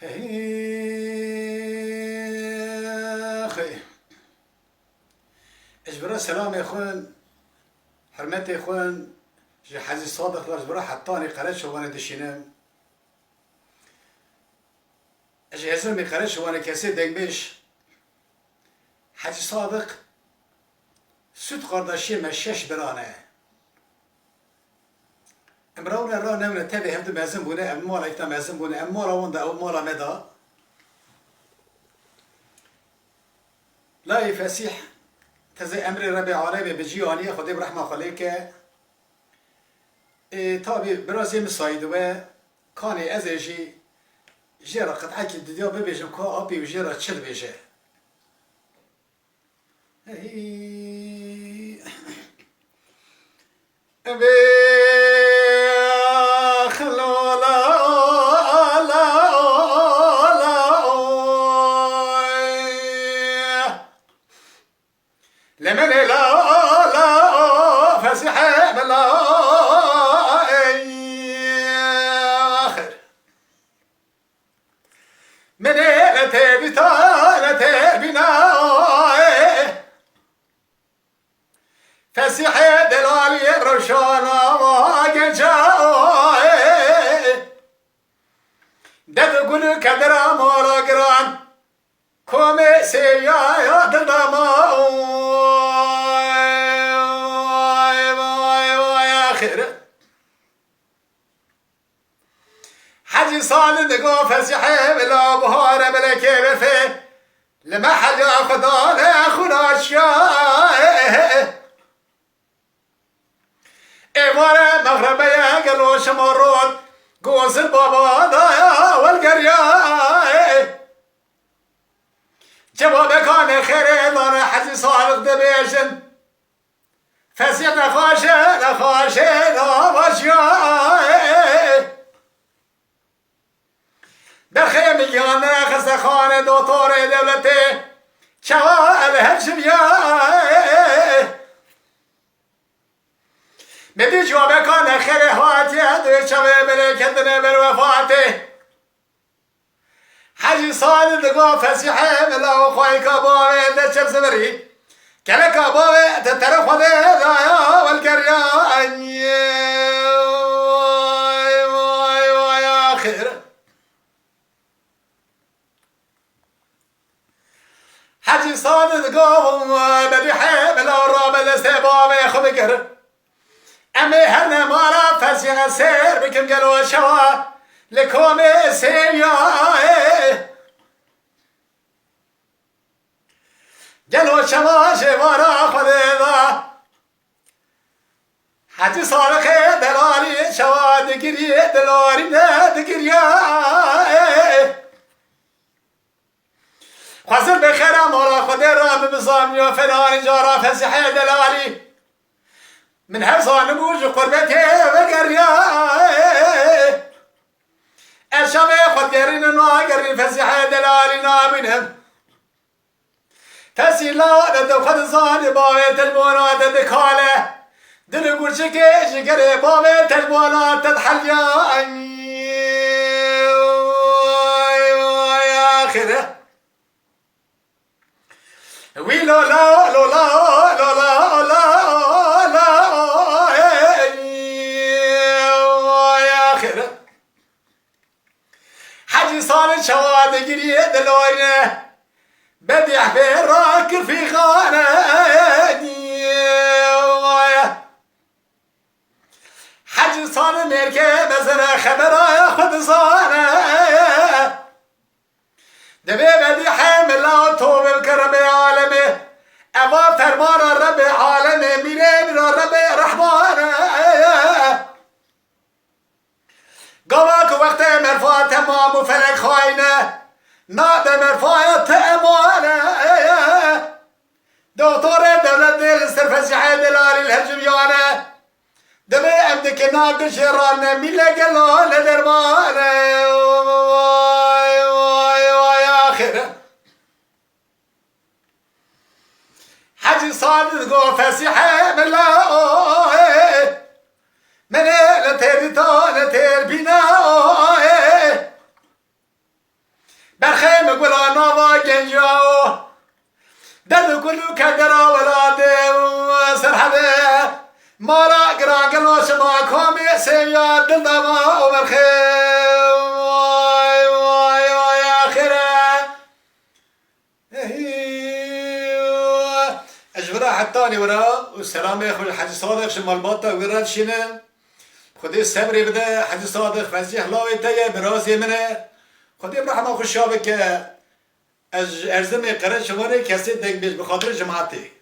خي اجبرا سلام اخوان حرمتي اخوان جي حزي صادق اجبرا حطاني قراتش وانا دشينام اجي هزمي قراتش وانا كاسي دنبش حزي صادق سود قرداشي مشاش برانه امراونا را نمنا تبي هم مازم بونه ام مالا يكتا مازم بونه ام مالا وندا او مالا مدا لا يفسيح تزي امر ربي عربي بجياني خدي برحمه خليك تابي برازي مسايد و كاني ازجي جيرا قطعك الدنيا ببيجم كا ابي وجيرا تشل بيجي لمن لا فسيح بلا آخر من لا تبتا لا تبنا فسيح دلالي الرشانة واجا دد قل كدرا مورا قران كومي سيا يا ددما حجي صال دقو فسيحي بلا بهار بلا كيف لما حد خدا لا خناشيا إمارة مغربية قالوا شمرون قوس البابا ضايا والقرية جواب كان خير الله حجي صالح دبيشن فسيح نخاشي نواشيا در خیمیان خستخانه دوتور دولتی شوال هشمیا بدی جواب کان خیر هاتی دوی شوه بله کندنه بر وفاتی حجی سال دگو فسیحه بلا و خواهی کباوه در شمس بری کل کباوه در طرف خوده دایا والگریا وای آخر حجي صادق قوم بدي حبل الراب الاستباب خبكر أمي هرنا مارا فسيغ السير بكم قالوا شوا لكم سيميا قالوا شوا شوارا خذيضا حجي صادق دلالي شوا دقري دلالي دقريا خسر بخير مورا خدير راب بصامي وفلان جارا فسيحي دلالي من حصان بوج قربتي وقريا الشبي خد قرين قرين فسيحي دلالي نابنهم تسيلا ندو خد صاني باوي تلبونات دكالة دل قرشكي شكري باوي تلبونات تدحليا آخره وي لا لا لا لا لا لا لا يا خير حجي صار شواد قري دلوينه بديع براك في خانه حجي صار مركب مثلا خبره ياخذ صانه دبي بدي حامل لا توب الكرم عالمي أبا فرمان الرب عالمي منين الرب رحمن قواك وقت مرفوع تمام وفلك خاينة نادى مرفوع تأمانة دكتور دولة الاسترفزيحي دلالي الهجميانة دبي أبدك ناقش رانا ملا قلو لدرمانة حجي صادق فسيحة من لا من لا تير بنا مالا گرانگل و شما کامی سیاد دل دما و مرخیم وای وای وای آخره اجبرا حتاني ورا والسلام يا اخوي الحاج صادق شمال باطا ورا شنو خدي الصبر بدا حاج صادق فزيح لاوي تايا براسي منه خدي برحمه خوش شابك ارزم قرن شماري كاسيت دك بخاطر جماعتي